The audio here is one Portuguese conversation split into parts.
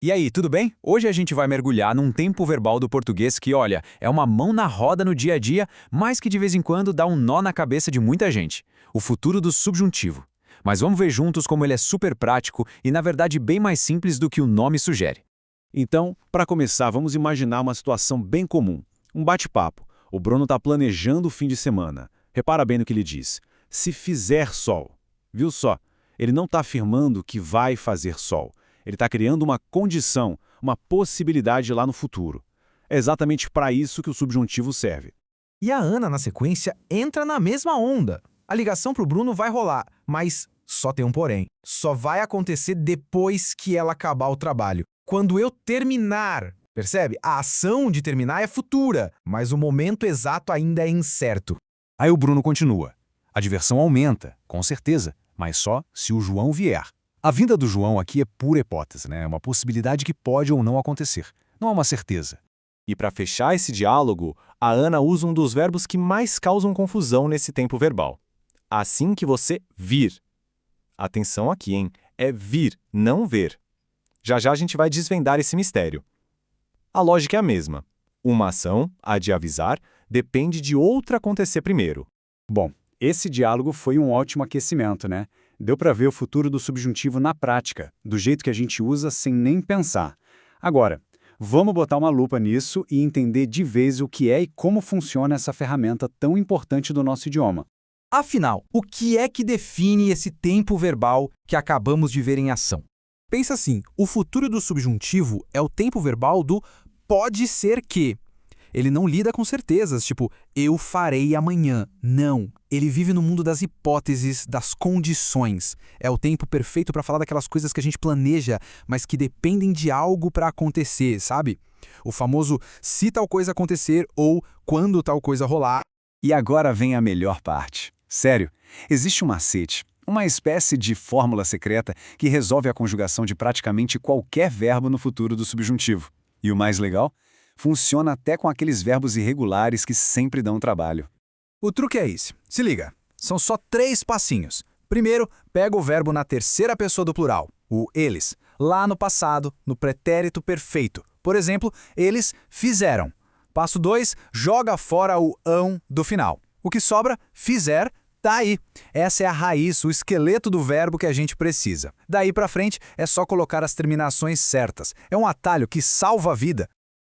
E aí, tudo bem? Hoje a gente vai mergulhar num tempo verbal do português que, olha, é uma mão na roda no dia a dia, mas que de vez em quando dá um nó na cabeça de muita gente. O futuro do subjuntivo. Mas vamos ver juntos como ele é super prático e, na verdade, bem mais simples do que o nome sugere. Então, para começar, vamos imaginar uma situação bem comum. Um bate-papo. O Bruno está planejando o fim de semana. Repara bem no que ele diz. Se fizer sol. Viu só? Ele não está afirmando que vai fazer sol. Ele está criando uma condição, uma possibilidade lá no futuro. É exatamente para isso que o subjuntivo serve. E a Ana, na sequência, entra na mesma onda. A ligação pro Bruno vai rolar, mas só tem um porém. Só vai acontecer depois que ela acabar o trabalho. Quando eu terminar. Percebe? A ação de terminar é futura, mas o momento exato ainda é incerto. Aí o Bruno continua. A diversão aumenta, com certeza, mas só se o João vier. A vinda do João aqui é pura hipótese, né? É uma possibilidade que pode ou não acontecer. Não é uma certeza. E para fechar esse diálogo, a Ana usa um dos verbos que mais causam confusão nesse tempo verbal. Assim que você vir. Atenção aqui, hein? É vir, não ver. Já já a gente vai desvendar esse mistério. A lógica é a mesma. Uma ação, a de avisar, depende de outra acontecer primeiro. Bom, esse diálogo foi um ótimo aquecimento, né? Deu para ver o futuro do subjuntivo na prática, do jeito que a gente usa sem nem pensar. Agora, vamos botar uma lupa nisso e entender de vez o que é e como funciona essa ferramenta tão importante do nosso idioma. Afinal, o que é que define esse tempo verbal que acabamos de ver em ação? Pensa assim, o futuro do subjuntivo é o tempo verbal do pode ser que. Ele não lida com certezas, tipo, eu farei amanhã. Não. Ele vive no mundo das hipóteses, das condições. É o tempo perfeito para falar daquelas coisas que a gente planeja, mas que dependem de algo para acontecer, sabe? O famoso se tal coisa acontecer ou quando tal coisa rolar. E agora vem a melhor parte. Sério, existe um macete, uma espécie de fórmula secreta que resolve a conjugação de praticamente qualquer verbo no futuro do subjuntivo. E o mais legal? Funciona até com aqueles verbos irregulares que sempre dão trabalho. O truque é esse. Se liga. São só 3 passinhos. Primeiro, pega o verbo na terceira pessoa do plural, o eles, lá no passado, no pretérito perfeito. Por exemplo, eles fizeram. Passo 2, joga fora o ão do final. O que sobra, fizer, tá aí. Essa é a raiz, o esqueleto do verbo que a gente precisa. Daí pra frente, é só colocar as terminações certas. É um atalho que salva a vida.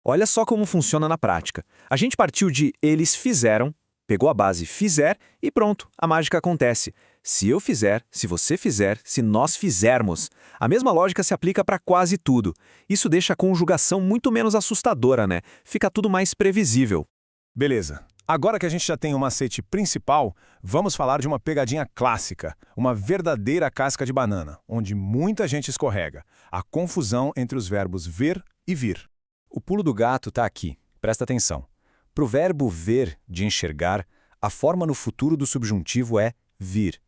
Olha só como funciona na prática. A gente partiu de eles fizeram, pegou a base fizer e pronto, a mágica acontece. Se eu fizer, se você fizer, se nós fizermos. A mesma lógica se aplica para quase tudo. Isso deixa a conjugação muito menos assustadora, né? Fica tudo mais previsível. Beleza. Agora que a gente já tem o macete principal, vamos falar de uma pegadinha clássica, uma verdadeira casca de banana, onde muita gente escorrega. A confusão entre os verbos ver e vir. O pulo do gato está aqui, presta atenção. Para o verbo ver, de enxergar, a forma no futuro do subjuntivo é vir.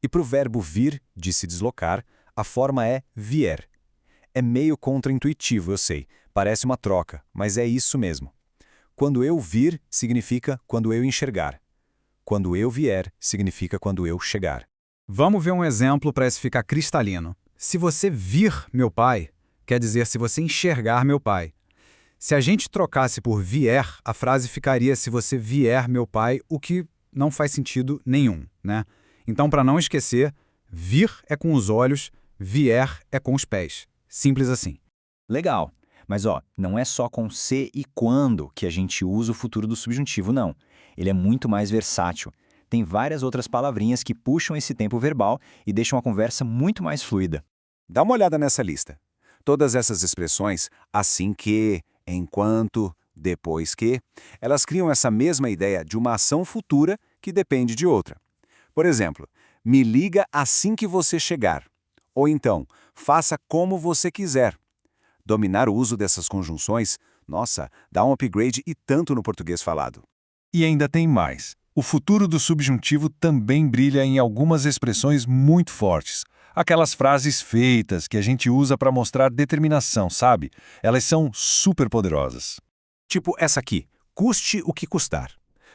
E para o verbo vir, de se deslocar, a forma é vier. É meio contraintuitivo, eu sei, parece uma troca, mas é isso mesmo. Quando eu vir, significa quando eu enxergar. Quando eu vier, significa quando eu chegar. Vamos ver um exemplo para esse ficar cristalino. Se você vir meu pai, quer dizer se você enxergar meu pai. Se a gente trocasse por vier, a frase ficaria se você vier meu pai, o que não faz sentido nenhum, né? Então, para não esquecer, vir é com os olhos, vier é com os pés. Simples assim. Legal, mas não é só com se e quando que a gente usa o futuro do subjuntivo, não. Ele é muito mais versátil. Tem várias outras palavrinhas que puxam esse tempo verbal e deixam a conversa muito mais fluida. Dá uma olhada nessa lista. Todas essas expressões, assim que, enquanto, depois que, elas criam essa mesma ideia de uma ação futura que depende de outra. Por exemplo, me liga assim que você chegar. Ou então, faça como você quiser. Dominar o uso dessas conjunções, nossa, dá um upgrade e tanto no português falado. E ainda tem mais. O futuro do subjuntivo também brilha em algumas expressões muito fortes. Aquelas frases feitas que a gente usa para mostrar determinação, sabe? Elas são super poderosas. Tipo essa aqui, custe o que custar.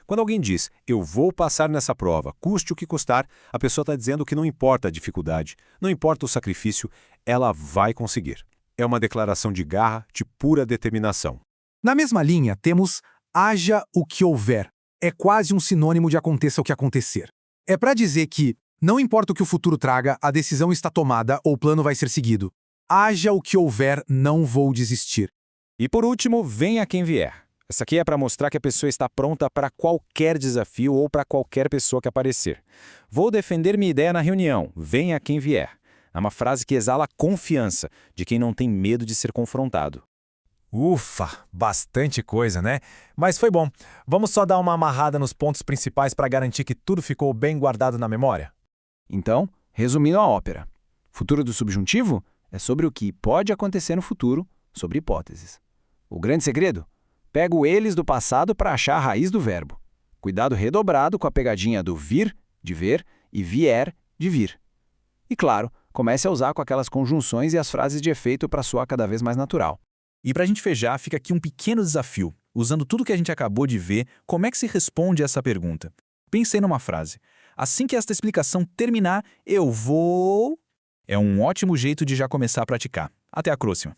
Quando alguém diz, eu vou passar nessa prova, custe o que custar, a pessoa está dizendo que não importa a dificuldade, não importa o sacrifício, ela vai conseguir. É uma declaração de garra, de pura determinação. Na mesma linha, temos haja o que houver. É quase um sinônimo de aconteça o que acontecer. É para dizer que, não importa o que o futuro traga, a decisão está tomada ou o plano vai ser seguido. Haja o que houver, não vou desistir. E por último, venha quem vier. Essa aqui é para mostrar que a pessoa está pronta para qualquer desafio ou para qualquer pessoa que aparecer. Vou defender minha ideia na reunião, venha quem vier. É uma frase que exala confiança de quem não tem medo de ser confrontado. Ufa, bastante coisa, né? Mas foi bom. Vamos só dar uma amarrada nos pontos principais para garantir que tudo ficou bem guardado na memória? Então, resumindo a ópera, futuro do subjuntivo é sobre o que pode acontecer no futuro, sobre hipóteses. O grande segredo? Pega o eles do passado para achar a raiz do verbo. Cuidado redobrado com a pegadinha do vir, de ver, e vier, de vir. E claro, comece a usar com aquelas conjunções e as frases de efeito para soar cada vez mais natural. E para a gente fechar, fica aqui um pequeno desafio. Usando tudo que a gente acabou de ver, como é que se responde essa pergunta? Pensei numa frase. Assim que esta explicação terminar, eu vou... É um ótimo jeito de já começar a praticar. Até a próxima.